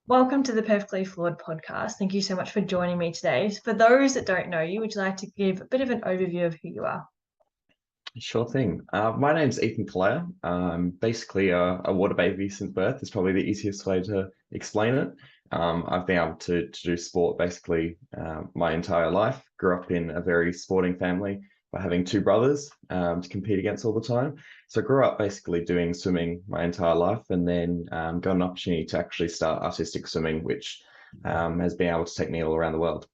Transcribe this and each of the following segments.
Welcome to the Perfectly Flawed podcast. Thank you so much for joining me today. For those that don't know you, would you like to give a bit of an overview of who you are? Sure thing. My name's Ethan Calleja. I'm basically a water baby since birth. Is probably the easiest way to explain it. I've been able to do sport basically my entire life. Grew up in a very sporting family by having two brothers to compete against all the time. So I grew up basically doing swimming my entire life, and then got an opportunity to actually start artistic swimming, which has been able to take me all around the world.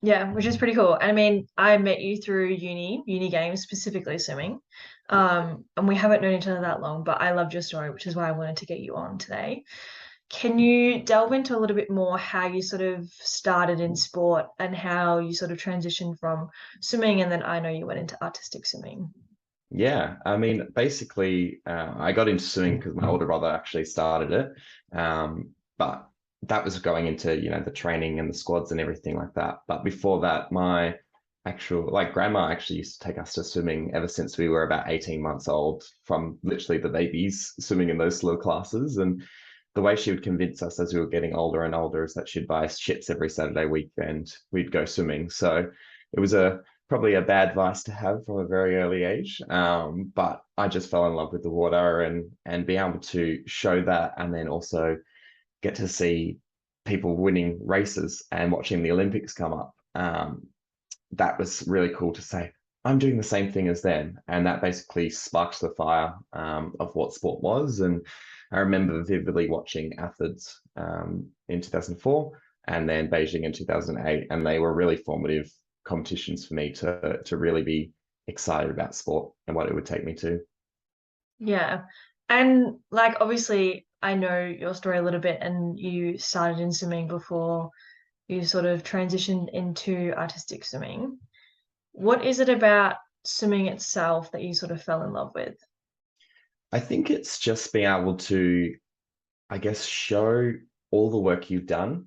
Yeah, which is pretty cool. And I mean, I met you through uni games, specifically swimming. And we haven't known each other that long, but I loved your story, which is why I wanted to get you on today. Can you delve into a little bit more how you sort of started in sport and how you sort of transitioned from swimming, and then I know you went into artistic swimming? Yeah, I mean, basically, I got into swimming because my older brother actually started it. But that was going into, the training and the squads and everything like that. But before that, my actual, like, grandma actually used to take us to swimming ever since we were about 18 months old, from literally the babies swimming in those slow classes. And the way she would convince us as we were getting older and older is that she'd buy us shits every Saturday weekend. We'd go swimming. So it was probably a bad vice to have from a very early age. But I just fell in love with the water and being able to show that, and then also get to see people winning races and watching the Olympics come up. That was really cool to say. I'm doing the same thing as them, and that basically sparked the fire of what sport was. And I remember vividly watching Athens in 2004, and then Beijing in 2008, and they were really formative competitions for me to really be excited about sport and what it would take me to. Yeah. And like obviously I know your story a little bit and you started in swimming before you sort of transitioned into artistic swimming. What is it about swimming itself that you sort of fell in love with? I think it's just being able to, I guess, show all the work you've done,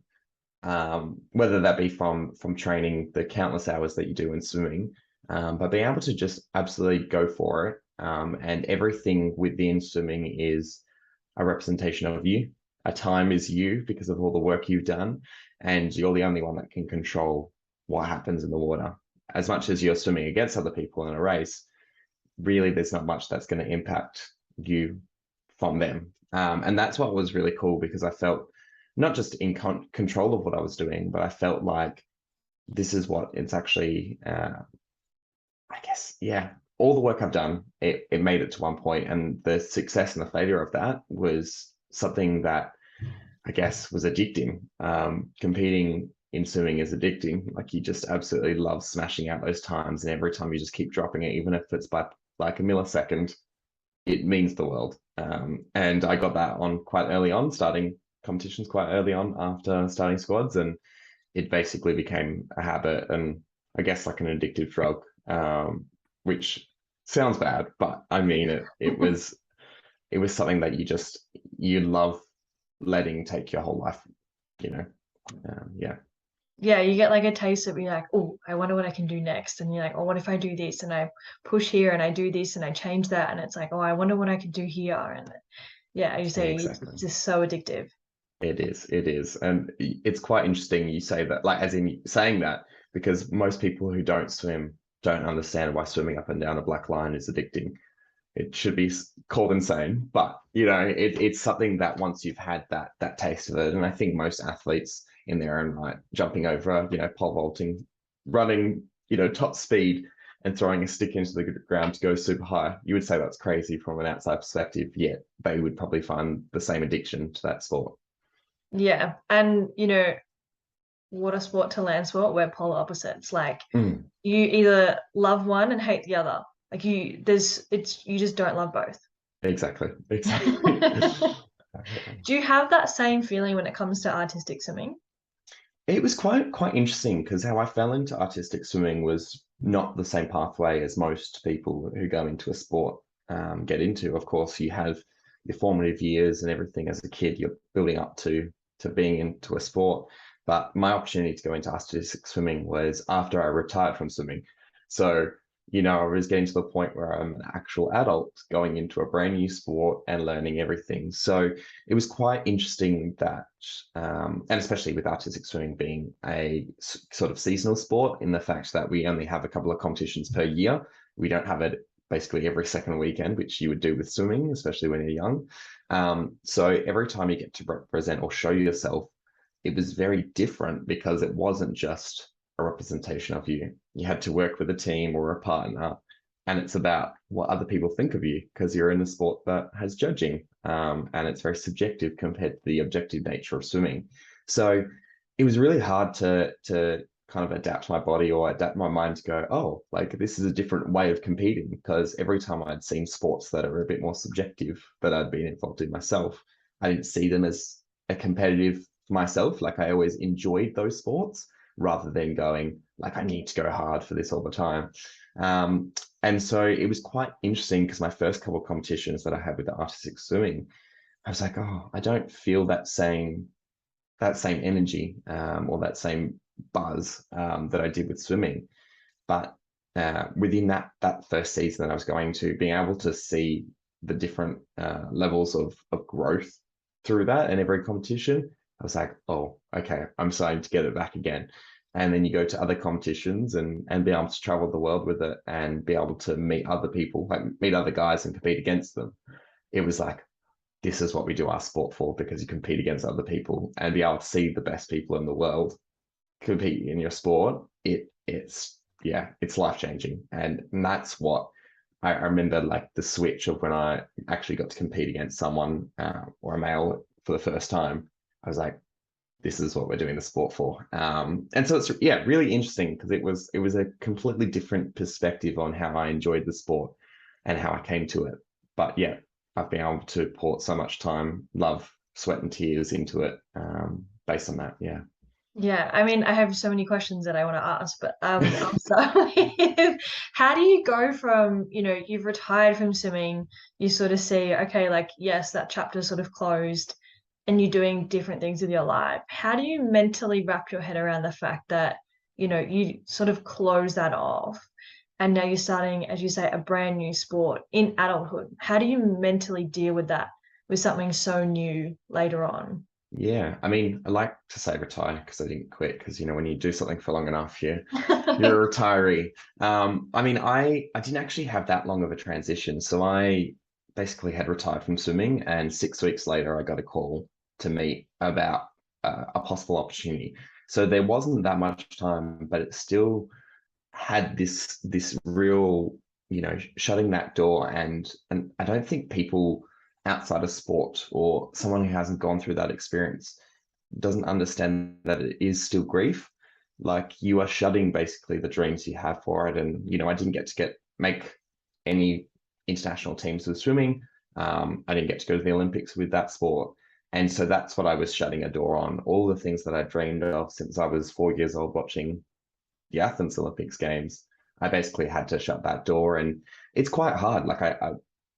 whether that be from training the countless hours that you do in swimming, but being able to just absolutely go for it. And everything within swimming is a representation of you. A time is you because of all the work you've done, and you're the only one that can control what happens in the water. As much as you're swimming against other people in a race, really there's not much that's going to impact you from them. And that's what was really cool, because I felt not just in control of what I was doing, but I felt like this is what it's actually, I guess, yeah, all the work I've done, it made it to one point, and the success and the failure of that was something that I guess was addicting. Competing in swimming is addicting. Like, you just absolutely love smashing out those times, and every time you just keep dropping it, even if it's by like a millisecond, it means the world. And I got that on quite early on, starting competitions quite early on after starting squads, and it basically became a habit, and I guess like an addictive drug, which sounds bad, but I mean it. It was something that you love letting take your whole life, you know. Yeah. Yeah, you get like a taste of you're like, oh, I wonder what I can do next. And you're like, oh, what if I do this and I push here and I do this and I change that? And it's like, oh, I wonder what I could do here. And yeah, you say it's Exactly. just so addictive. It is. And it's quite interesting you say that, like, as in saying that, because most people who don't swim don't understand why swimming up and down a black line is addicting. It should be called insane, but it's something that once you've had that taste of it, and I think most athletes in their own right, jumping over, pole vaulting, running, top speed, and throwing a stick into the ground to go super high, you would say that's crazy from an outside perspective, yet they would probably find the same addiction to that sport. Yeah. And water sport to land sport, we're polar opposites. Like Mm, you either love one and hate the other. Like you just don't love both. exactly. Do you have that same feeling when it comes to artistic swimming? It was quite interesting, because how I fell into artistic swimming was not the same pathway as most people who go into a sport get into. Of course, you have your formative years and everything as a kid. You're building up to being into a sport. But my opportunity to go into artistic swimming was after I retired from swimming. So I was getting to the point where I'm an actual adult going into a brand new sport and learning everything. So it was quite interesting that, and especially with artistic swimming being a sort of seasonal sport, in the fact that we only have a couple of competitions per year. We don't have it basically every second weekend, which you would do with swimming, especially when you're young. So every time you get to represent or show yourself, it was very different because it wasn't just a representation of you. You had to work with a team or a partner, and it's about what other people think of you because you're in a sport that has judging, and it's very subjective compared to the objective nature of swimming. So it was really hard to kind of adapt my body or adapt my mind to go, oh, like this is a different way of competing, because every time I'd seen sports that are a bit more subjective that I'd been involved in myself, I didn't see them as a competitive for myself. Like I always enjoyed those sports rather than going like I need to go hard for this all the time. And so it was quite interesting because my first couple of competitions that I had with the artistic swimming, I was like, oh, I don't feel that same energy, or that same buzz, that I did with swimming. But within that first season that I was going to, being able to see the different levels of growth through that and every competition, I was like, oh, okay, I'm starting to get it back again. And then you go to other competitions and be able to travel the world with it and be able to meet other people, like meet other guys and compete against them. It was like, this is what we do our sport for, because you compete against other people and be able to see the best people in the world compete in your sport. It's life changing, and that's what I remember, like the switch of when I actually got to compete against someone, or a male for the first time. I was like, this is what we're doing the sport for. And so it's really interesting because it was a completely different perspective on how I enjoyed the sport and how I came to it. But yeah, I've been able to pour so much time, love, sweat, and tears into it, based on that. Yeah. Yeah, I mean, I have so many questions that I want to ask, but I'll start with how do you go from, you've retired from swimming, you sort of see, okay, like, yes, that chapter's sort of closed and you're doing different things with your life. How do you mentally wrap your head around the fact that, you sort of close that off and now you're starting, as you say, a brand new sport in adulthood? How do you mentally deal with that, with something so new later on? Yeah, I mean, I like to say retire because I didn't quit, because when you do something for long enough, you're a retiree. I mean, I didn't actually have that long of a transition. So I basically had retired from swimming, and 6 weeks later, I got a call to meet about a possible opportunity. So there wasn't that much time, but it still had this real, shutting that door, and I don't think people outside of sport or someone who hasn't gone through that experience doesn't understand that it is still grief. Like you are shutting basically the dreams you have for it. And I didn't get to make any international teams with swimming. I didn't get to go to the Olympics with that sport. And so that's what I was shutting a door on. All the things that I dreamed of since I was 4 years old watching the Athens Olympics games, I basically had to shut that door. And it's quite hard. Like I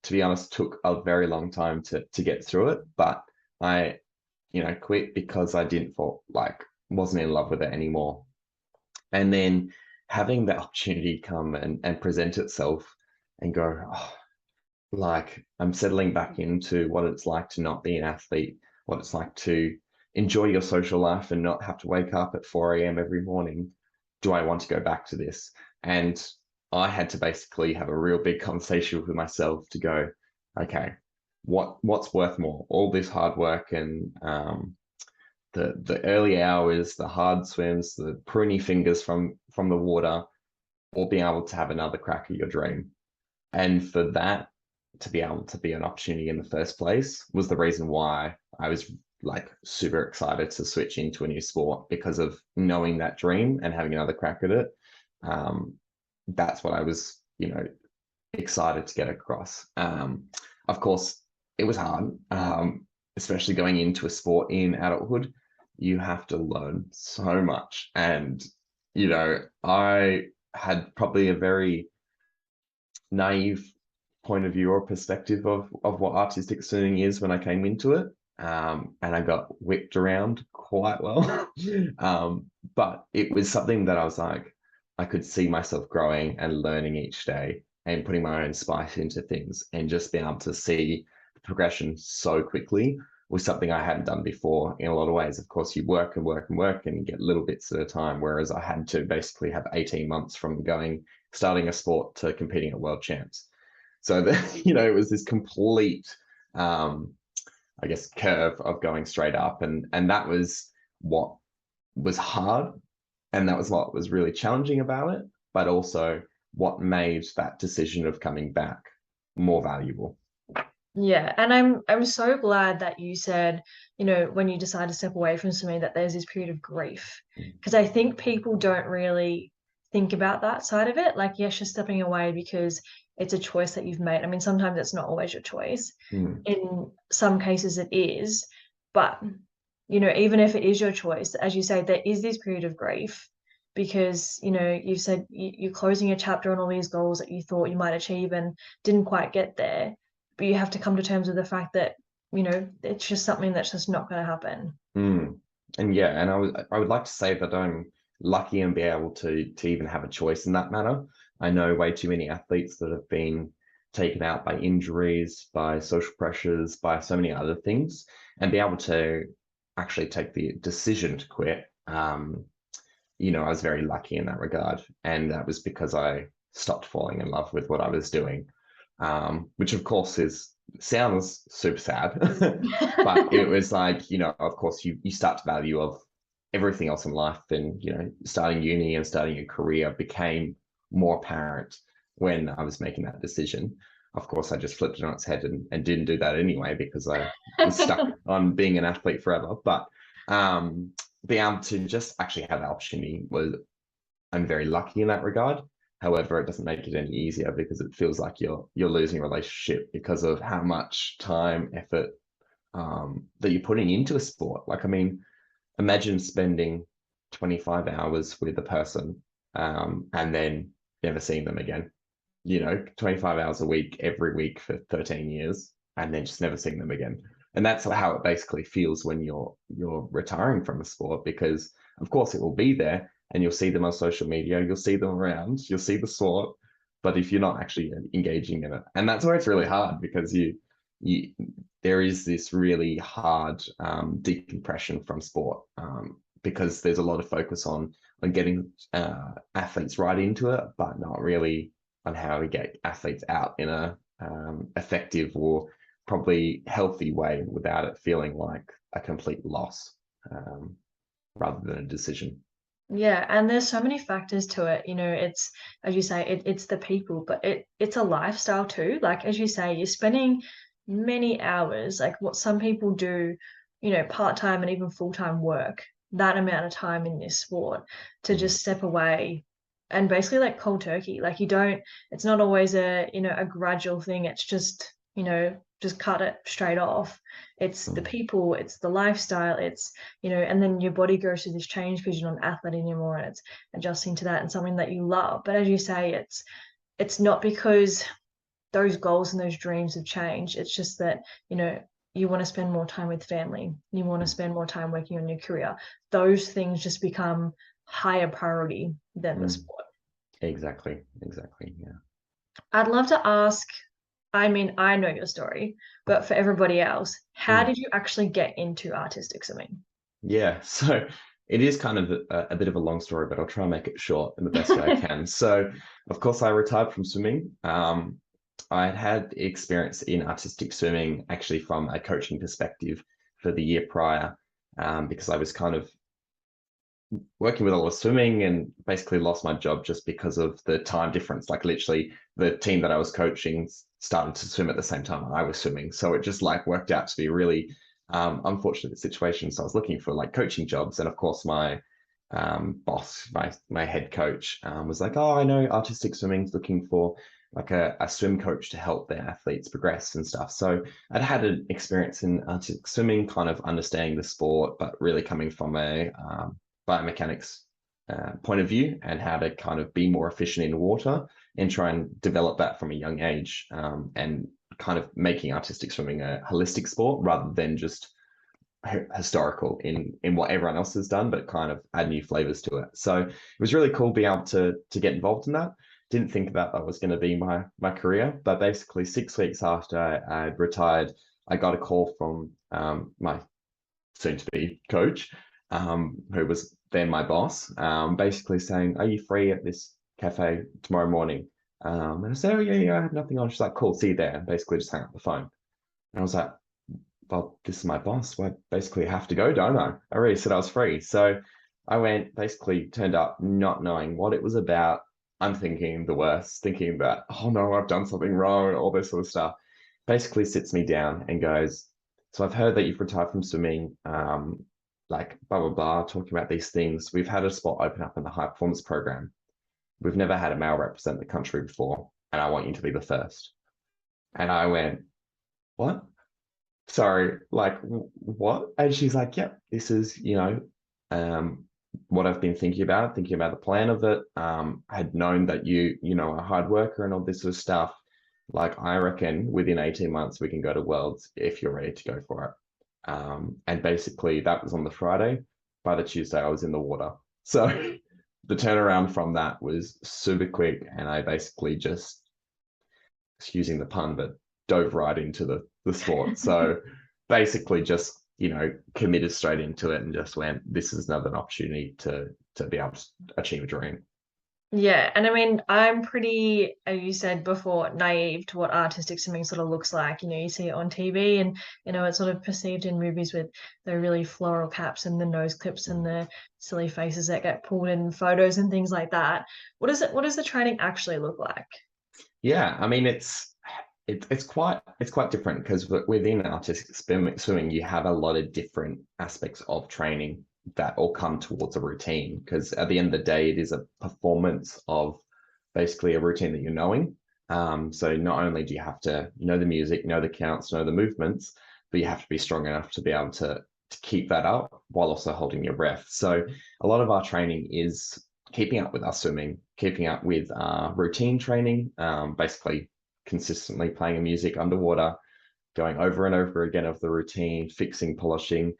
to be honest, took a very long time to get through it. But I, quit because I didn't fall, like wasn't in love with it anymore. And then having the opportunity come and present itself and go, oh, like I'm settling back into what it's like to not be an athlete, what it's like to enjoy your social life and not have to wake up at 4 a.m. every morning. Do I want to go back to this? And I had to basically have a real big conversation with myself to go, okay, what's worth more? All this hard work and the early hours, the hard swims, the pruny fingers from the water, or being able to have another crack at your dream. And for that to be able to be an opportunity in the first place was the reason why I was like super excited to switch into a new sport, because of knowing that dream and having another crack at it. That's what I was, excited to get across. Of course, it was hard, especially going into a sport in adulthood. You have to learn so much. And, I had probably a very naive point of view or perspective of what artistic swimming is when I came into it. And I got whipped around quite well. But it was something that I was like, I could see myself growing and learning each day and putting my own spice into things, and just being able to see the progression so quickly was something I hadn't done before in a lot of ways. Of course, you work and work and work and you get little bits at a time, whereas I had to basically have 18 months from starting a sport to competing at world champs. So it was this complete, I guess, curve of going straight up, and that was what was hard, and that was what was really challenging about it, but also what made that decision of coming back more valuable. Yeah, and I'm so glad that you said, when you decide to step away from something, that there's this period of grief. Because I think people don't really think about that side of it. Like, yes, you're stepping away because it's a choice that you've made. I mean, sometimes it's not always your choice. Mm. In some cases it is, but even if it is your choice, as you say, there is this period of grief because, you've said you're closing a chapter on all these goals that you thought you might achieve and didn't quite get there, but you have to come to terms with the fact that it's just something that's just not going to happen. Mm. And yeah, and I would like to say that I'm lucky and be able to even have a choice in that matter. I know way too many athletes that have been taken out by injuries, by social pressures, by so many other things, and be able to actually take the decision to quit. I was very lucky in that regard, and that was because I stopped falling in love with what I was doing, which of course sounds super sad, but it was like, of course you start to value of everything else in life, and starting uni and starting a career became more apparent when I was making that decision. Of course, I just flipped it on its head and didn't do that anyway because I was stuck on being an athlete forever. But being able to just actually have that opportunity I'm very lucky in that regard. However, it doesn't make it any easier because it feels like you're losing a relationship because of how much time, effort that you're putting into a sport. Like, I mean, imagine spending 25 hours with a person and then never seeing them again. 25 hours a week, every week for 13 years, and then just never seeing them again. And that's how it basically feels when you're retiring from a sport, because of course it will be there and you'll see them on social media, you'll see them around, you'll see the sport, but if you're not actually engaging in it, and that's where it's really hard, because you there is this really hard decompression from sport, because there's a lot of focus on getting athletes right into it, but not really on how to get athletes out in a effective or probably healthy way without it feeling like a complete loss, rather than a decision. Yeah, and there's so many factors to it. It's, as you say, it's the people, but it's a lifestyle too. Like, as you say, you're spending many hours, like what some people do, part-time and even full-time work, that amount of time in this sport to just step away and basically like cold turkey. Like, it's not always a gradual thing. It's just cut it straight off. It's the people, it's the lifestyle, it's and then your body goes through this change because you're not an athlete anymore, and it's adjusting to that and something that you love. But as you say, it's not because those goals and those dreams have changed. It's just that you want to spend more time with family, you want to spend more time working on your career. Those things just become higher priority than the sport. Exactly, yeah. I'd love to ask, I mean, I know your story, but for everybody else, how did you actually get into artistic swimming? Yeah, so it is kind of a bit of a long story, but I'll try and make it short in the best way I can. So, of course, I retired from swimming. I had experience in artistic swimming actually from a coaching perspective for the year prior, because I was kind of working with a lot of swimming and basically lost my job just because of the time difference. Like, literally, the team that I was coaching started to swim at the same time I was swimming. So it just like worked out to be a really unfortunate situation. So I was looking for like coaching jobs. And of course, my boss, my head coach, was like, "Oh, I know artistic swimming's looking for like a swim coach to help their athletes progress and stuff." So I'd had an experience in artistic swimming, kind of understanding the sport, but really coming from a biomechanics point of view, and how to kind of be more efficient in water and try and develop that from a young age, and kind of making artistic swimming a holistic sport rather than just historical in what everyone else has done, but kind of add new flavors to it. So it was really cool being able to get involved in that. Didn't think that was going to be my career, but basically 6 weeks after I'd retired, I got a call from my soon-to-be coach, who was then my boss, basically saying, "Are you free at this cafe tomorrow morning?" And I said, "Oh yeah, I have nothing on." She's like, "Cool, see you there." And basically just hang up the phone. And I was like, "Well, this is my boss. Well, I basically have to go, don't I?" I already said I was free. So I went, basically turned up not knowing what it was about. I'm thinking the worst, thinking that, oh no, I've done something wrong, all this sort of stuff. Basically sits me down and goes, "So I've heard that you've retired from swimming, like blah, blah, blah, talking about these things. We've had a spot open up in the high performance program. We've never had a male represent the country before, and I want you to be the first." And I went, "What? Sorry, like what?" And she's like, "Yep, this is, um, what I've been thinking about the plan of it. I had known that are a hard worker and all this sort of stuff. Like, I reckon within 18 months we can go to Worlds if you're ready to go for it." And basically that was on the Friday. By the Tuesday, I was in the water. So the turnaround from that was super quick, and I basically just, excusing the pun, but dove right into the sport. So basically just, committed straight into it and just went, this is another opportunity to be able to achieve a dream. Yeah, and I mean, I'm pretty, as you said before, naive to what artistic swimming sort of looks like. You see it on TV, and it's sort of perceived in movies with the really floral caps and the nose clips and the silly faces that get pulled in photos and things like that. What does the training actually look like? Yeah, I mean it's quite different because within artistic swimming you have a lot of different aspects of training that all come towards a routine, because at the end of the day it is a performance of basically a routine that you're knowing. So not only do you have to know the music, know the counts, know the movements, but you have to be strong enough to be able to keep that up while also holding your breath. So a lot of our training is keeping up with our swimming, keeping up with routine training, basically consistently playing music underwater, going over and over again of the routine, fixing, polishing.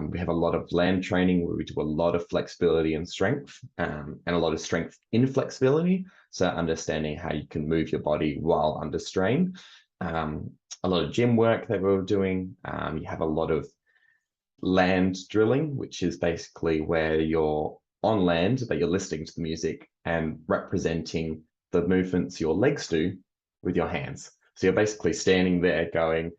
We have a lot of land training where we do a lot of flexibility and strength, and a lot of strength in flexibility. So understanding how you can move your body while under strain. A lot of gym work that we're doing. You have a lot of land drilling, which is basically where you're on land, but you're listening to the music and representing the movements your legs do with your hands. So you're basically standing there going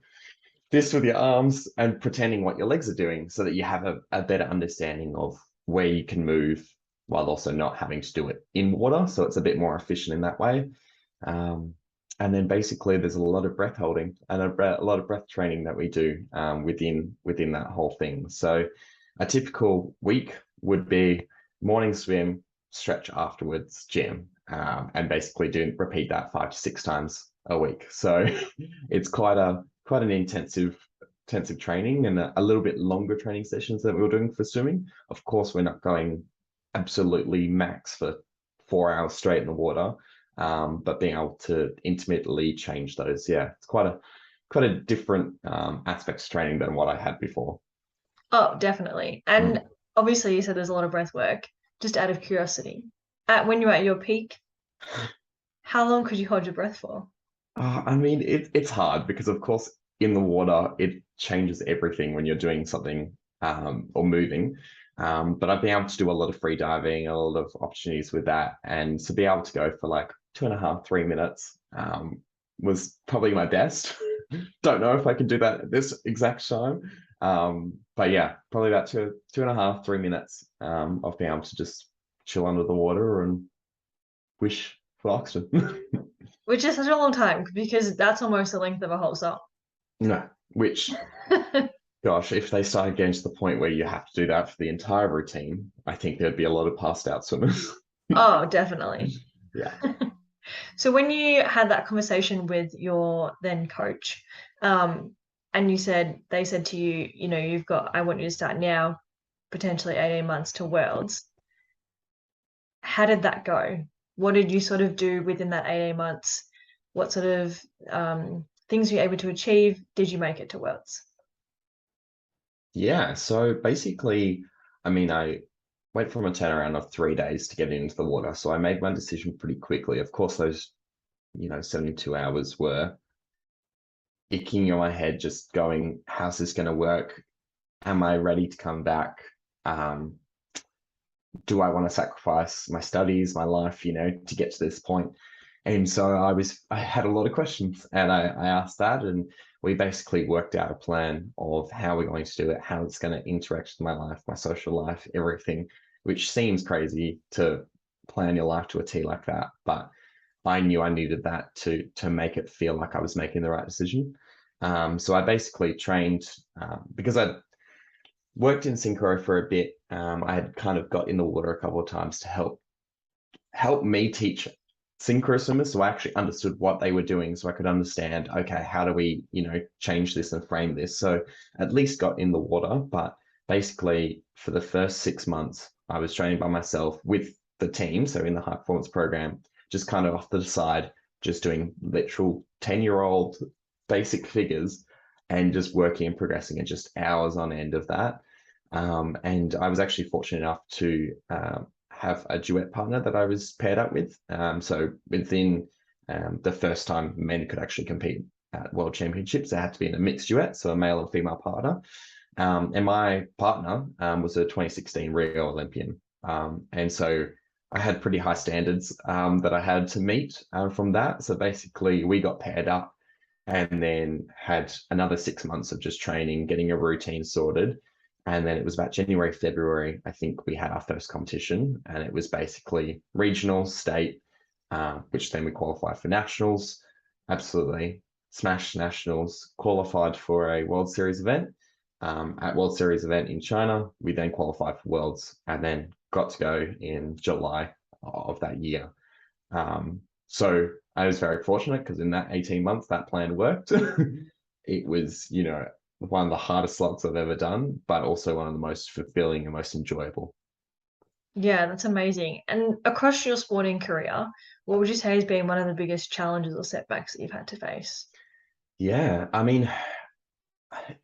this with your arms and pretending what your legs are doing, so that you have a better understanding of where you can move while also not having to do it in water. So it's a bit more efficient in that way. Um, and then basically there's a lot of breath holding and a lot of breath training that we do within that whole thing. So a typical week would be morning swim, stretch afterwards, gym, and basically repeat that 5 to 6 times a week. So it's quite an intensive training, and a little bit longer training sessions that we were doing for swimming. Of course, we're not going absolutely max for 4 hours straight in the water, but being able to intermittently change those, yeah, it's quite a different aspects of training than what I had before. Oh, definitely. And Mm. obviously, you said there's a lot of breath work. Just out of curiosity, when you're at your peak, how long could you hold your breath for? I mean, it's hard because, of course, in the water, it changes everything when you're doing something, or moving. But I've been able to do a lot of free diving, a lot of opportunities with that. And to be able to go for like 2.5, 3 minutes, was probably my best. Don't know if I can do that at this exact time. But yeah, probably about 2.5, 3 minutes, of being able to just chill under the water and wish for oxygen. Which is such a long time because that's almost the length of a whole song. No, which, gosh, if they started getting to the point where you have to do that for the entire routine, I think there'd be a lot of passed out swimmers. Oh, definitely. Yeah. So when you had that conversation with your then coach, and they said to you, I want you to start now, potentially 18 months to Worlds. How did that go? What did you sort of do within that 18 months? What sort of things were you able to achieve? Did you make it to Worlds? Yeah, so basically, I mean, I went from a turnaround of 3 days to get into the water. So I made my decision pretty quickly. Of course, those, 72 hours were icking in my head, just going, how's this going to work? Am I ready to come back? Um, do I want to sacrifice my studies, my life, to get to this point? And so I had a lot of questions and I asked that, and we basically worked out a plan of how we're going to do it, how it's going to interact with my life, my social life, everything, which seems crazy to plan your life to a T like that. But I knew I needed that to make it feel like I was making the right decision. So I basically trained because I worked in synchro for a bit. I had kind of got in the water a couple of times to help me teach synchro swimmers, so I actually understood what they were doing, so I could understand, okay, how do we, change this and frame this? So at least got in the water, but basically for the first 6 months, I was training by myself with the team, so in the high performance program, just kind of off to the side, just doing literal 10-year-old basic figures and just working and progressing and just hours on end of that. And I was actually fortunate enough to have a duet partner that I was paired up with. So within the first time men could actually compete at world championships, they had to be in a mixed duet, so a male and female partner. And my partner was a 2016 Rio Olympian. And so I had pretty high standards that I had to meet from that. So basically, we got paired up and then had another 6 months of just training, getting a routine sorted. And then it was about January, February, I think we had our first competition, and it was basically regional, state, which then we qualified for nationals. Absolutely smashed nationals, qualified for a World Series event. At World Series event in China, we then qualified for Worlds and then got to go in July of that year. So I was very fortunate because in that 18 months, that plan worked. It was, one of the hardest slots I've ever done, but also one of the most fulfilling and most enjoyable. Yeah, that's amazing. And across your sporting career, what would you say has been one of the biggest challenges or setbacks that you've had to face? Yeah, I mean,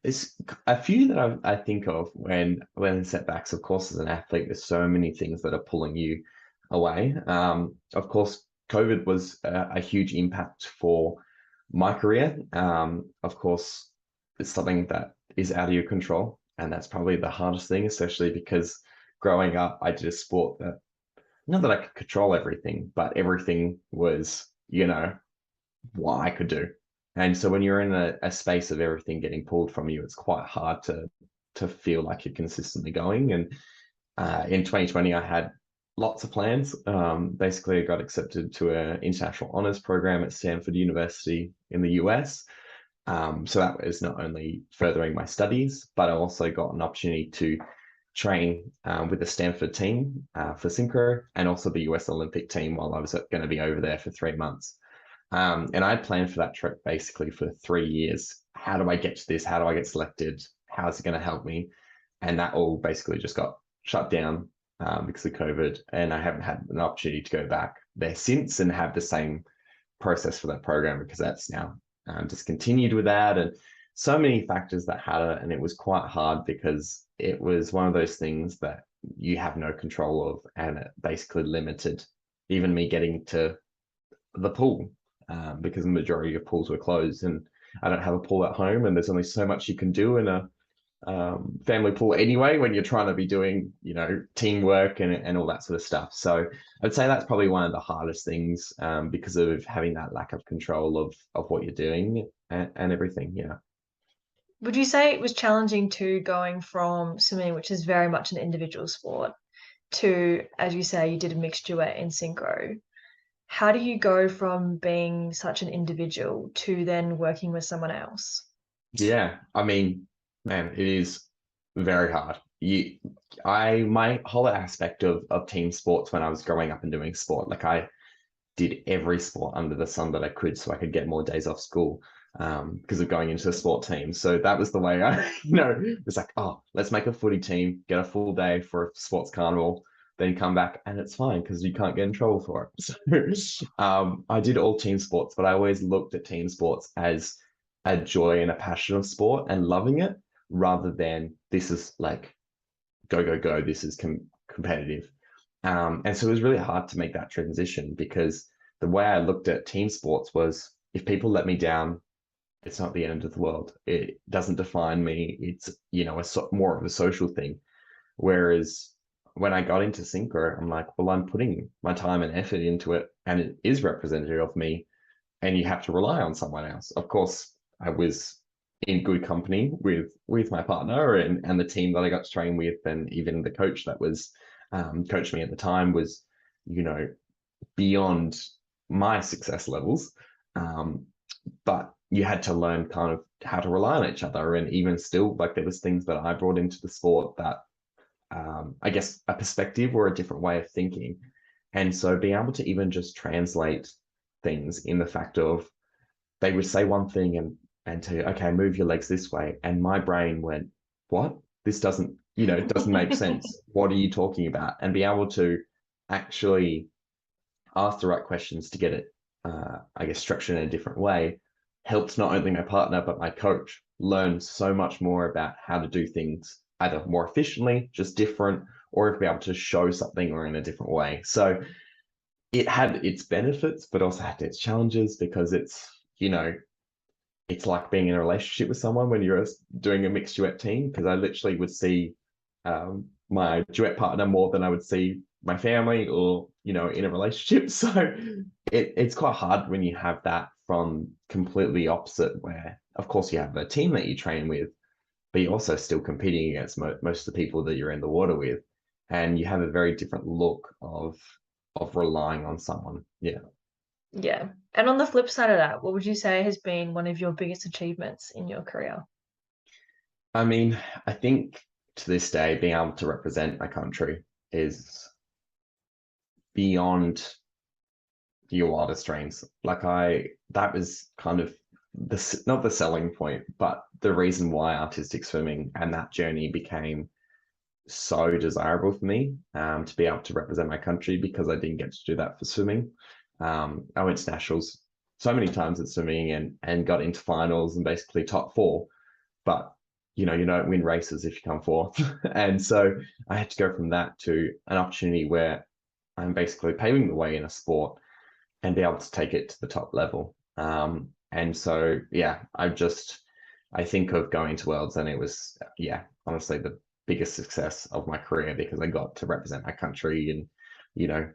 it's a few that I think of when setbacks. Of course, as an athlete, there's so many things that are pulling you away. Of course, COVID was a huge impact for my career. Of course, it's something that is out of your control, and that's probably the hardest thing, especially because growing up, I did a sport that not that I could control everything, but everything was, what I could do. And so when you're in a space of everything getting pulled from you, it's quite hard to feel like you're consistently going. And in 2020, I had lots of plans. Basically, I got accepted to an international honors program at Stanford University in the US. So that was not only furthering my studies, but I also got an opportunity to train with the Stanford team for synchro and also the US Olympic team while I was going to be over there for 3 months. And I planned for that trip basically for 3 years. How do I get to this? How do I get selected? How is it going to help me? And that all basically just got shut down because of COVID. And I haven't had an opportunity to go back there since and have the same process for that program because that's now discontinued with that. And so many factors that had it. And it was quite hard because it was one of those things that you have no control of. And it basically limited even me getting to the pool because the majority of pools were closed, and I don't have a pool at home, and there's only so much you can do in a family pool anyway when you're trying to be doing, teamwork and all that sort of stuff. So I'd say that's probably one of the hardest things because of having that lack of control of what you're doing and everything. Yeah. Would you say it was challenging to going from swimming, which is very much an individual sport, to, as you say, you did a mixed duet in synchro? How do you go from being such an individual to then working with someone else? Yeah. I mean, man, it is very hard. My whole aspect of team sports when I was growing up and doing sport, like I did every sport under the sun that I could so I could get more days off school because of going into a sport team. So that was the way I, it's like, oh, let's make a footy team, get a full day for a sports carnival, then come back and it's fine because you can't get in trouble for it. So I did all team sports, but I always looked at team sports as a joy and a passion of sport and loving it. rather than this is like go, go, go, this is competitive. And so it was really hard to make that transition because the way I looked at team sports was if people let me down, it's not the end of the world. It doesn't define me. It's, more of a social thing. Whereas when I got into synchro, I'm like, well, I'm putting my time and effort into it and it is representative of me and you have to rely on someone else. Of course, I was in good company with my partner and the team that I got to train with, and even the coach that was coaching me at the time was, beyond my success levels. But you had to learn kind of how to rely on each other, and even still, like there was things that I brought into the sport that I guess a perspective or a different way of thinking. And so being able to even just translate things in the fact of they would say one thing and tell you, okay, move your legs this way. And my brain went, what? This doesn't, it doesn't make sense. What are you talking about? And be able to actually ask the right questions to get it, I guess, structured in a different way helped not only my partner, but my coach learn so much more about how to do things either more efficiently, just different, or if be able to show something or in a different way. So it had its benefits, but also had its challenges because it's like being in a relationship with someone when you're doing a mixed duet team, because I literally would see my duet partner more than I would see my family or, in a relationship. So it's quite hard when you have that from completely opposite, where, of course, you have a team that you train with, but you're also still competing against most of the people that you're in the water with. And you have a very different look of relying on someone. Yeah. Yeah. And on the flip side of that, what would you say has been one of your biggest achievements in your career? I mean, I think to this day, being able to represent my country is beyond your wildest dreams. That was kind of not the selling point, but the reason why artistic swimming and that journey became so desirable for me, to be able to represent my country, because I didn't get to do that for swimming. I went to nationals so many times at swimming and got into finals and basically top four, but you don't win races if you come fourth. And so I had to go from that to an opportunity where I'm basically paving the way in a sport and be able to take it to the top level. And so, yeah, I think of going to Worlds, and it was, yeah, honestly, the biggest success of my career, because I got to represent my country and,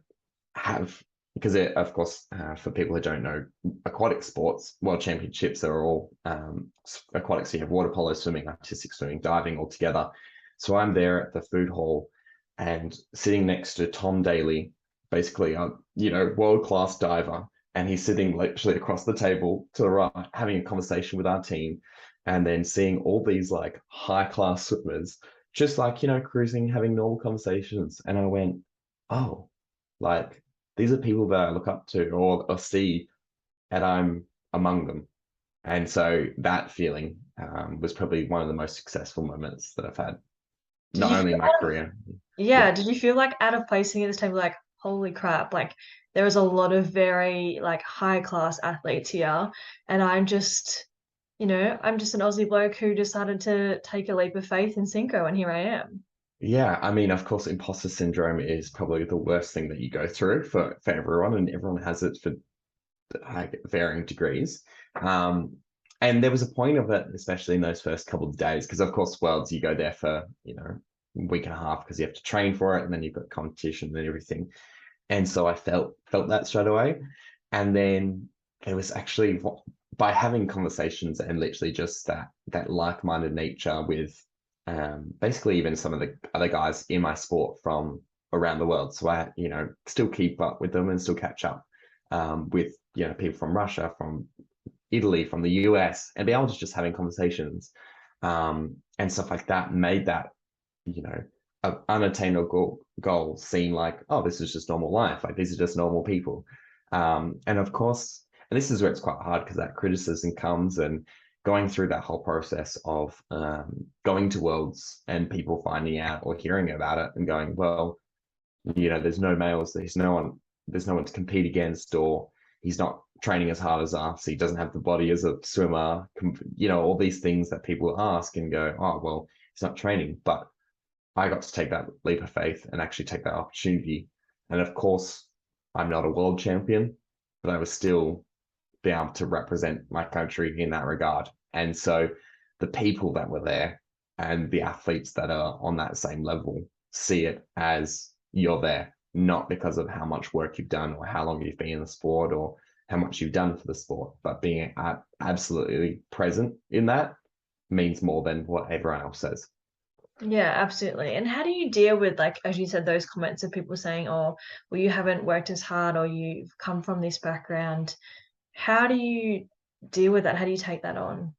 have, because of course, for people who don't know, aquatic sports, world championships are all aquatics. So you have water polo, swimming, artistic swimming, diving all together. So I'm there at the food hall and sitting next to Tom Daly, basically a world-class diver, and he's sitting literally across the table to the right, having a conversation with our team, and then seeing all these like high-class swimmers just like cruising, having normal conversations. And I went, oh, like these are people that I look up to or see, and I'm among them. And so that feeling was probably one of the most successful moments that I've had, Did not you only feel in my career. Yeah, Yeah. did you feel like out of place sitting at this table, like, holy crap, like there is a lot of very like high class athletes here, and I'm just an Aussie bloke who decided to take a leap of faith in synchro, and here I am. Yeah, I mean, of course, imposter syndrome is probably the worst thing that you go through for everyone, and everyone has it for like varying degrees. Um, and there was a point of it, especially in those first couple of days, because of course, Worlds, you go there for, a week and a half because you have to train for it, and then you've got competition and everything. And so I felt that straight away. And then there was actually, by having conversations and literally just that like-minded nature with basically even some of the other guys in my sport from around the world. So I, still keep up with them and still catch up with, people from Russia, from Italy, from the US, and be able to just having conversations and stuff like that made that, an unattainable goal seem like, oh, this is just normal life. Like these are just normal people. And of course, and this is where it's quite hard because that criticism comes, and going through that whole process of going to Worlds and people finding out or hearing about it and going, well, there's no males, there's no one to compete against, or he's not training as hard as us. He doesn't have the body as a swimmer. All these things that people ask and go, oh, well, he's not training. But I got to take that leap of faith and actually take that opportunity. And of course, I'm not a world champion, but I was still be able to represent my country in that regard. And so the people that were there and the athletes that are on that same level see it as you're there, not because of how much work you've done or how long you've been in the sport or how much you've done for the sport, but being absolutely present in that means more than what everyone else says. Yeah, absolutely. And how do you deal with, like, as you said, those comments of people saying, oh, well, you haven't worked as hard or you've come from this background? How do you deal with that? How do you take that on?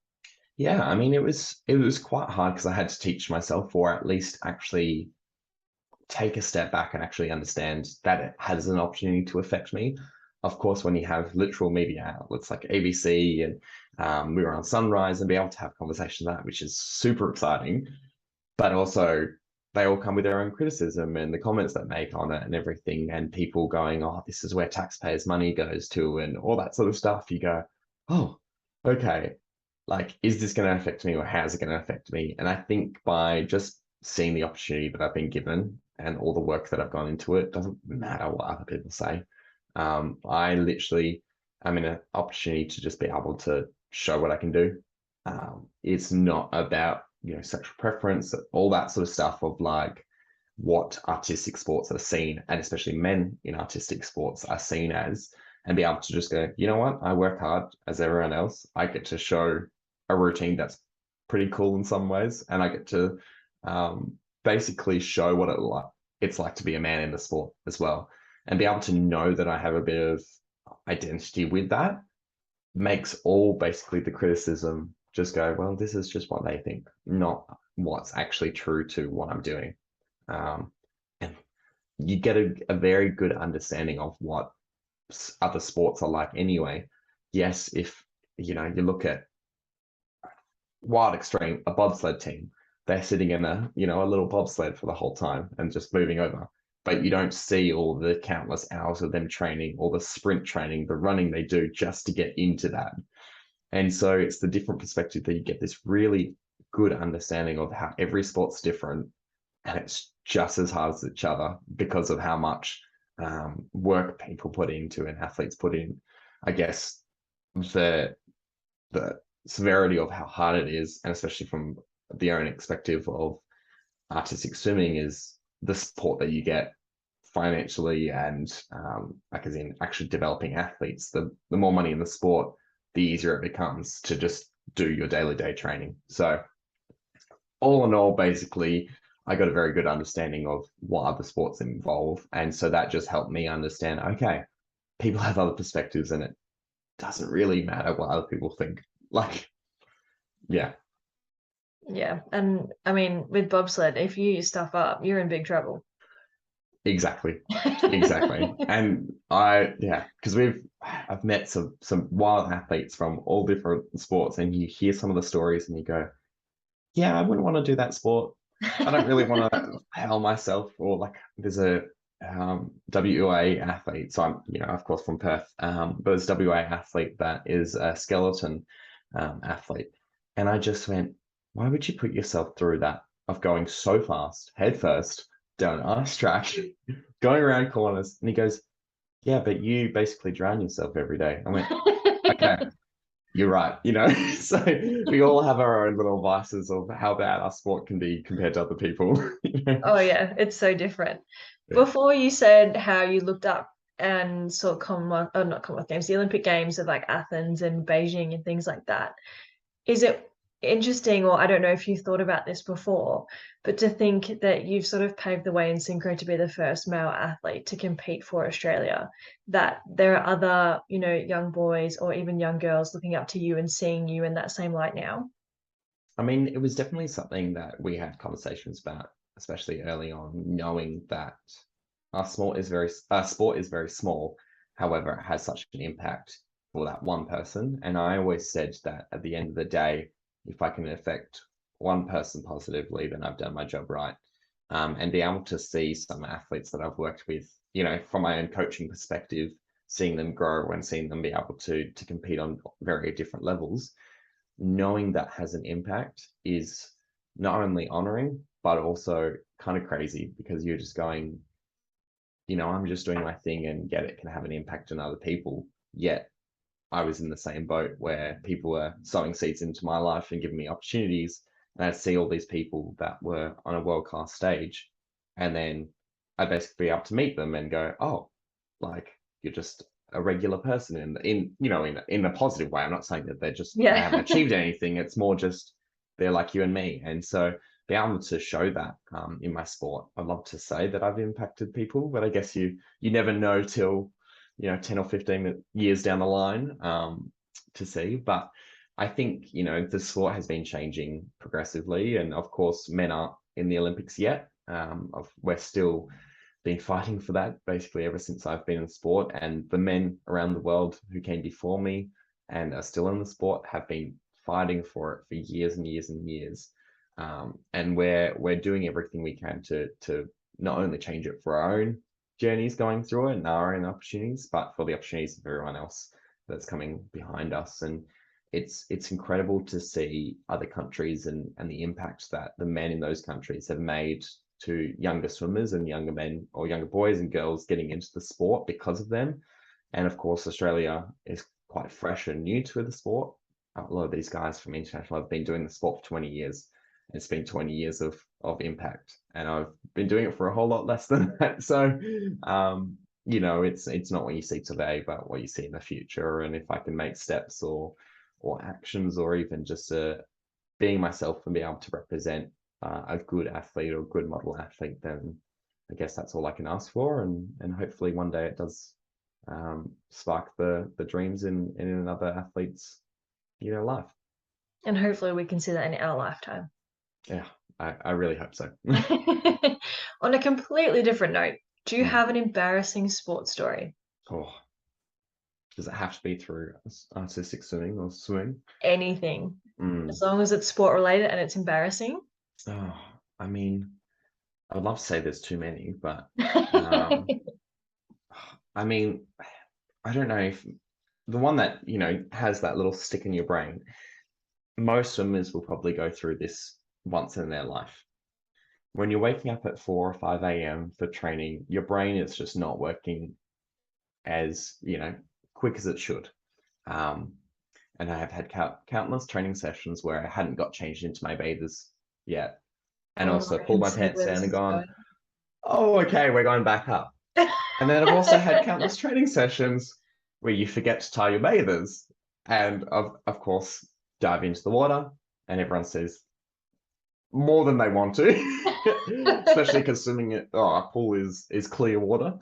Yeah, I mean, it was quite hard because I had to teach myself, or at least actually take a step back and actually understand that it has an opportunity to affect me. Of course, when you have literal media outlets like ABC and we were on Sunrise and be able to have conversations like that, which is super exciting, but also they all come with their own criticism and the comments that make on it and everything, and people going, oh, this is where taxpayers' money goes to, and all that sort of stuff. You go, oh, okay, like, is this going to affect me or how's it going to affect me? And I think by just seeing the opportunity that I've been given and all the work that I've gone into it, doesn't matter what other people say. I literally am in an opportunity to just be able to show what I can do. It's not about, sexual preference, all that sort of stuff of like what artistic sports are seen, and especially men in artistic sports are seen as, and be able to just go, you know what, I work hard as everyone else. I get to show a routine that's pretty cool in some ways, and I get to basically show what it's like to be a man in the sport as well, and be able to know that I have a bit of identity with that makes all basically the criticism just go, well, this is just what they think, not what's actually true to what I'm doing. And you get a very good understanding of what other sports are like anyway. Yes, if you look at Wild Extreme, a bobsled team, they're sitting in a little bobsled for the whole time and just moving over. But you don't see all the countless hours of them training, all the sprint training, the running they do just to get into that. And so it's the different perspective that you get this really good understanding of how every sport's different, and it's just as hard as each other because of how much work people put into and athletes put in. I guess the severity of how hard it is, and especially from the own perspective of artistic swimming, is the support that you get financially and like as in actually developing athletes. The more money in the sport, the easier it becomes to just do your daily day training. So all in all, basically, I got a very good understanding of what other sports involve. And so that just helped me understand, okay, people have other perspectives and it doesn't really matter what other people think. Like, yeah, Yeah. And I mean, with bobsled, if you stuff up, you're in big trouble. exactly. Exactly. And because I've met some wild athletes from all different sports, and you hear some of the stories and you go, yeah, I wouldn't want to do that sport. I don't really want to hell myself. Or like there's a WA athlete. So I'm, of course from Perth, but there's a WA athlete that is a skeleton athlete. And I just went, why would you put yourself through that of going so fast, head first, down an ice track, going around corners? And he goes, yeah, but you basically drown yourself every day. I went, okay, you're right. So we all have our own little vices of how bad our sport can be compared to other people. Oh yeah, it's so different. Yeah. Before you said how you looked up and saw Commonwealth, oh not Commonwealth Games, the Olympic Games of like Athens and Beijing and things like that. Is it interesting, or I don't know if you've thought about this before, but to think that you've sort of paved the way in synchro to be the first male athlete to compete for Australia, that there are other, young boys or even young girls looking up to you and seeing you in that same light now? I mean, it was definitely something that we had conversations about, especially early on, knowing that our sport is very small. However, it has such an impact for that one person. And I always said that at the end of the day, if I can affect one person positively, then I've done my job right. And be able to see some athletes that I've worked with, from my own coaching perspective, seeing them grow and seeing them be able to compete on very different levels, knowing that has an impact is not only honoring, but also kind of crazy because you're just going, I'm just doing my thing and yet it can have an impact on other people. Yet I was in the same boat where people were sowing seeds into my life and giving me opportunities. And I'd see all these people that were on a world-class stage. And then I'd basically be able to meet them and go, oh, like you're just a regular person in a positive way. I'm not saying that they Yeah. haven't achieved anything. It's more just they're like you and me. And so be able to show that in my sport. I'd love to say that I've impacted people, but I guess you never know till 10 or 15 years down the line to see. But I think, the sport has been changing progressively. And of course, men aren't in the Olympics yet. We're still been fighting for that basically ever since I've been in sport. And the men around the world who came before me and are still in the sport have been fighting for it for years and years and years. And we're doing everything we can to not only change it for our own journeys going through it and our own opportunities, but for the opportunities of everyone else that's coming behind us. And it's incredible to see other countries and the impact that the men in those countries have made to younger swimmers and younger men or younger boys and girls getting into the sport because of them. And of course, Australia is quite fresh and new to the sport. A lot of these guys from international have been doing the sport for 20 years. It's been 20 years of impact, and I've been doing it for a whole lot less than that. So, it's not what you see today, but what you see in the future. And if I can make steps or actions, or even just being myself and be able to represent a good athlete or a good model athlete, then I guess that's all I can ask for. And hopefully one day it does spark the dreams in another athlete's life. And hopefully we can see that in our lifetime. Yeah, I really hope so. On a completely different note, do you Mm. have an embarrassing sports story? Oh, does it have to be through artistic swimming or swimming? Anything, Mm. as long as it's sport related and it's embarrassing. Oh, I mean, I would love to say there's too many, but um, I mean, I don't know if the one that, has that little stick in your brain, most swimmers will probably go through this once in their life. When you're waking up at 4 or 5 a.m. for training, your brain is just not working as, quick as it should. Um, and I have had countless training sessions where I hadn't got changed into my bathers yet. And Oh, also I pulled can my see pants where down this and is gone, going. oh, okay, we're going back up. And then I've also had countless training sessions where you forget to tie your bathers. And of course, dive into the water and everyone says more than they want to, especially because a pool is clear water.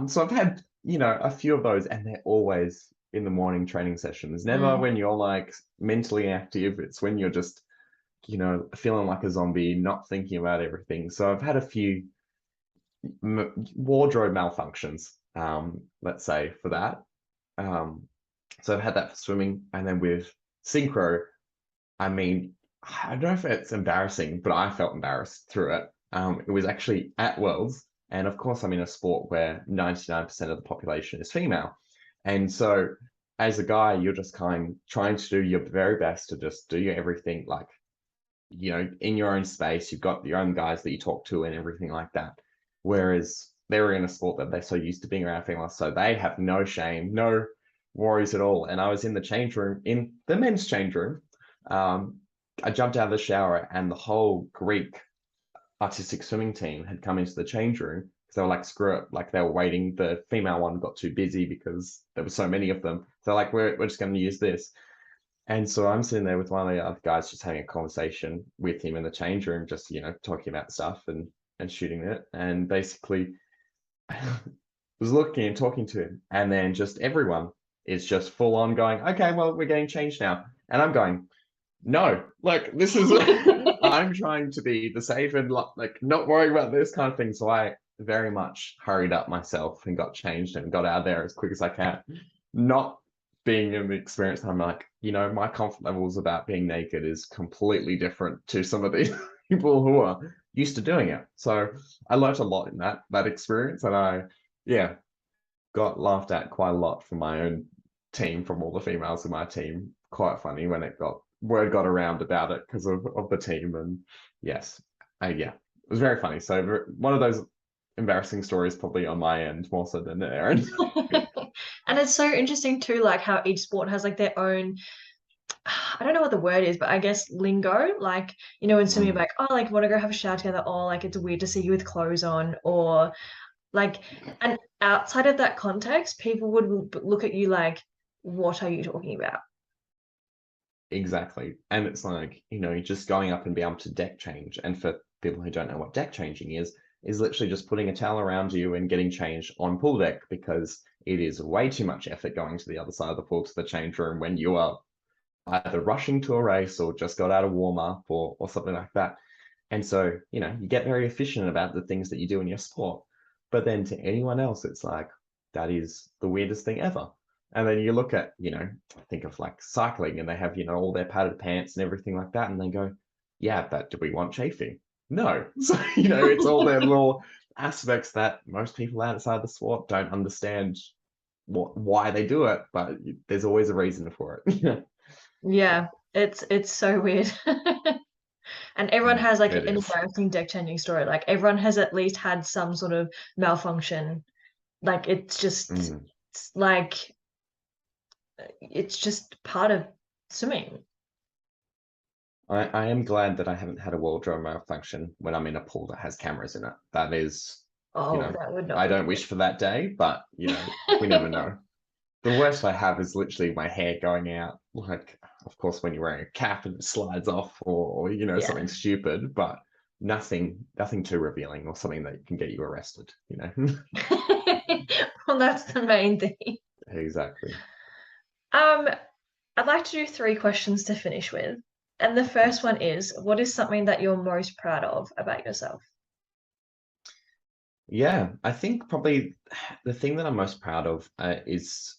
So I've had, a few of those, and they're always in the morning training sessions, never when you're like mentally active. It's when you're just, feeling like a zombie, not thinking about everything. So I've had a few wardrobe malfunctions, let's say, for that. So I've had that for swimming, and then with synchro, I mean, I don't know if it's embarrassing, but I felt embarrassed through it. It was actually at Worlds, and of course, I'm in a sport where 99% of the population is female, and so as a guy, you're just trying to do your very best to just do your everything like, in your own space. You've got your own guys that you talk to and everything like that. Whereas they're in a sport that they're so used to being around females, so they have no shame, no worries at all. And I was in the change room, in the men's change room. I jumped out of the shower, and the whole Greek artistic swimming team had come into the change room because they were like, screw it. Like they were waiting. The female one got too busy because there were so many of them. So like, we're just going to use this. And so I'm sitting there with one of the other guys just having a conversation with him in the change room, just, talking about stuff and shooting it. And basically was looking and talking to him. And then just everyone is just full on going, okay, well, we're getting changed now. And I'm going, no, like this is, I'm trying to be the safe and like not worrying about this kind of thing. So I very much hurried up myself and got changed and got out of there as quick as I can. Not being in the experience, I'm like, my comfort levels about being naked is completely different to some of these people who are used to doing it. So I learned a lot in that experience, and yeah, got laughed at quite a lot from my own team, from all the females in my team. Quite funny when word got around about it because of the team. And yes, yeah, it was very funny. So one of those embarrassing stories probably on my end more so than Aaron. And it's so interesting too, like how each sport has like their own, I don't know what the word is, but I guess lingo. Like, in swimming, like, oh, like, want to go have a shower together, or like, it's weird to see you with clothes on, or like, and outside of that context, people would look at you like, what are you talking about? Exactly. And it's like, just going up and being able to deck change. And for people who don't know what deck changing is literally just putting a towel around you and getting changed on pool deck, because it is way too much effort going to the other side of the pool to the change room when you are either rushing to a race or just got out of warm up or something like that. And so, you get very efficient about the things that you do in your sport. But then to anyone else, it's like, that is the weirdest thing ever. And then you look at, think of like cycling, and they have, all their padded pants and everything like that. And they go, yeah, but do we want chafing? No. So, it's all their little aspects that most people outside the sport don't understand why they do it, but there's always a reason for it. Yeah, it's so weird. And everyone has like It an is. embarrassing deck changing story. Like everyone has at least had some sort of malfunction. Like Mm. it's like it's just part of swimming. I am glad that I haven't had a wardrobe malfunction when I'm in a pool that has cameras in it. That is, you Oh, know, that would not I be don't good. wish for that day, but we never know. The worst I have is literally my hair going out. Like, of course, when you're wearing a cap and it slides off, or Yeah. something stupid, but nothing too revealing or something that can get you arrested. Well, that's the main thing. Exactly. Um, I'd like to do three questions to finish with. And the first one is, what is something that you're most proud of about yourself? Yeah, I think probably the thing that I'm most proud of is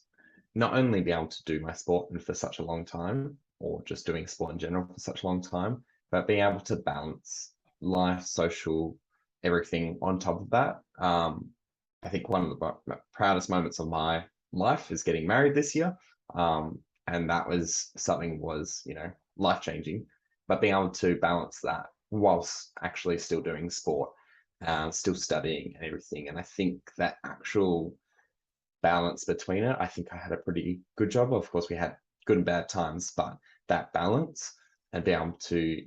not only be able to do my sport and for such a long time, or just doing sport in general for such a long time, but being able to balance life, social, everything on top of that. I think one of the proudest moments of my life is getting married this year. And that was something life changing, but being able to balance that whilst actually still doing sport, still studying and everything. And I think that actual balance between it, I think I had a pretty good job. Of course, we had good and bad times, but that balance and being able to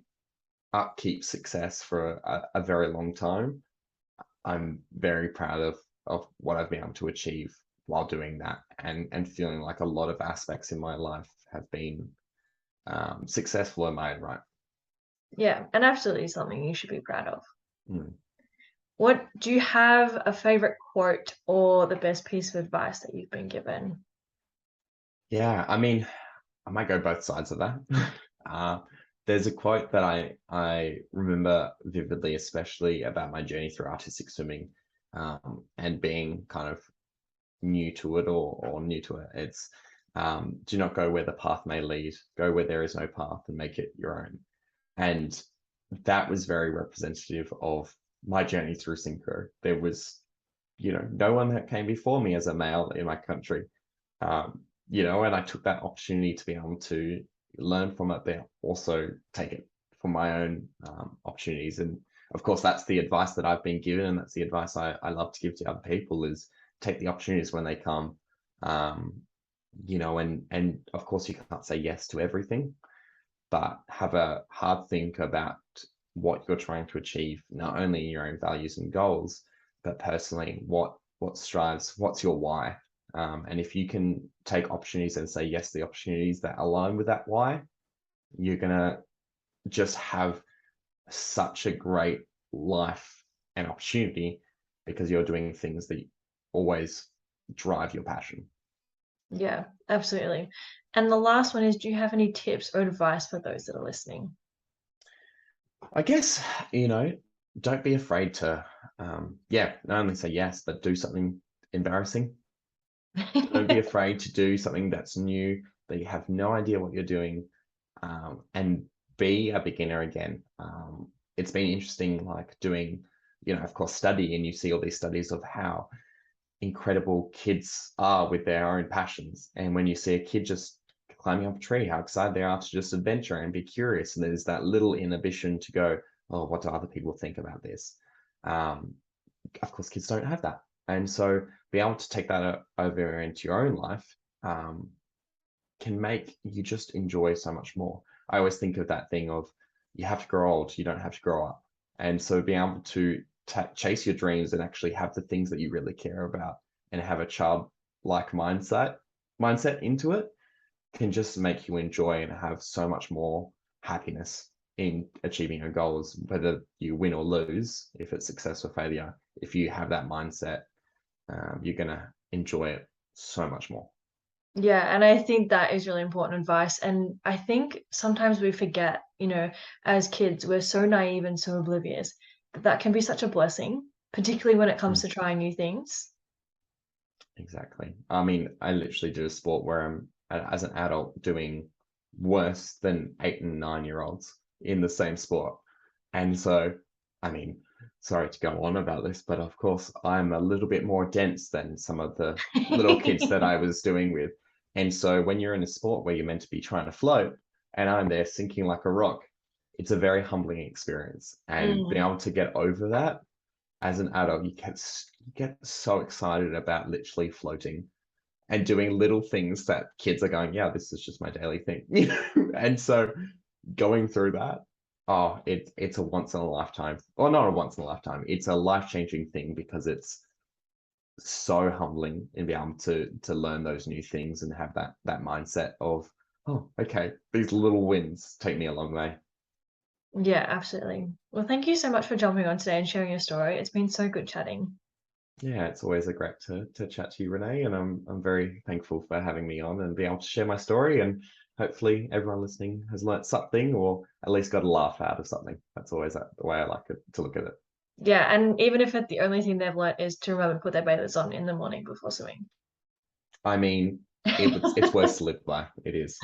upkeep success for a very long time, I'm very proud of what I've been able to achieve while doing that, and feeling like a lot of aspects in my life have been successful in my own right. Yeah, and absolutely something you should be proud of. Mm. What do you have a favorite quote or the best piece of advice that you've been given? Yeah, I mean, I might go both sides of that. uh, there's a quote that I remember vividly, especially about my journey through artistic swimming, and being kind of new to it or new to it. It's do not go where the path may lead, go where there is no path and make it your own. And that was very representative of my journey through synchro. There was, no one that came before me as a male in my country. And I took that opportunity to be able to learn from it, but also take it for my own opportunities. And of course, that's the advice that I've been given, and that's the advice I love to give to other people: is take the opportunities when they come. Um, and of course, you can't say yes to everything, but have a hard think about what you're trying to achieve, not only in your own values and goals, but personally, what strives, what's your why. And if you can take opportunities and say yes to the opportunities that align with that why, you're gonna just have such a great life and opportunity, because you're doing things that always drive your passion. Yeah, absolutely. And the last one is, do you have any tips or advice for those that are listening? I guess, don't be afraid to, not only say yes, but do something embarrassing. Don't be afraid to do something that's new, that you have no idea what you're doing, and be a beginner again. It's been interesting, like doing, of course, study, and you see all these studies of how incredible kids are with their own passions. And when you see a kid just climbing up a tree, how excited they are to just adventure and be curious. And there's that little inhibition to go, oh, what do other people think about this? Um, of course, kids don't have that. And so be able to take that over into your own life can make you just enjoy so much more. I always think of that thing of you have to grow old, you don't have to grow up. And so being able to chase your dreams and actually have the things that you really care about and have a childlike mindset into it can just make you enjoy and have so much more happiness in achieving your goals, whether you win or lose, if it's success or failure. If you have that mindset, you're going to enjoy it so much more. Yeah, and I think that is really important advice. And I think sometimes we forget, as kids, we're so naive and so oblivious that that can be such a blessing, particularly when it comes Mm. to trying new things. Exactly. I mean, I literally do a sport where I'm, as an adult, doing worse than 8 and 9 year olds in the same sport. And so, I mean, sorry to go on about this, but of course, I'm a little bit more dense than some of the little kids that I was doing with. And so, when you're in a sport where you're meant to be trying to float and I'm there sinking like a rock, it's a very humbling experience. And being Mm. able to get over that as an adult, you get so excited about literally floating and doing little things that kids are going, yeah, this is just my daily thing. And so going through that, oh, it's a once in a lifetime, or not a once in a lifetime, it's a life-changing thing because it's so humbling in being able to learn those new things and have that mindset of, oh, okay, these little wins take me a long way. Yeah, absolutely. Well, thank you so much for jumping on today and sharing your story. It's been so good chatting. Yeah, it's always a great to chat to you, Renee, and I'm very thankful for having me on and being able to share my story. And hopefully, everyone listening has learnt something, or at least got a laugh out of something. That's always the way I like to look at it. Yeah, and even if the only thing they've learnt is to remember to put their bathers on in the morning before swimming. I mean, it's worth to live by. It is.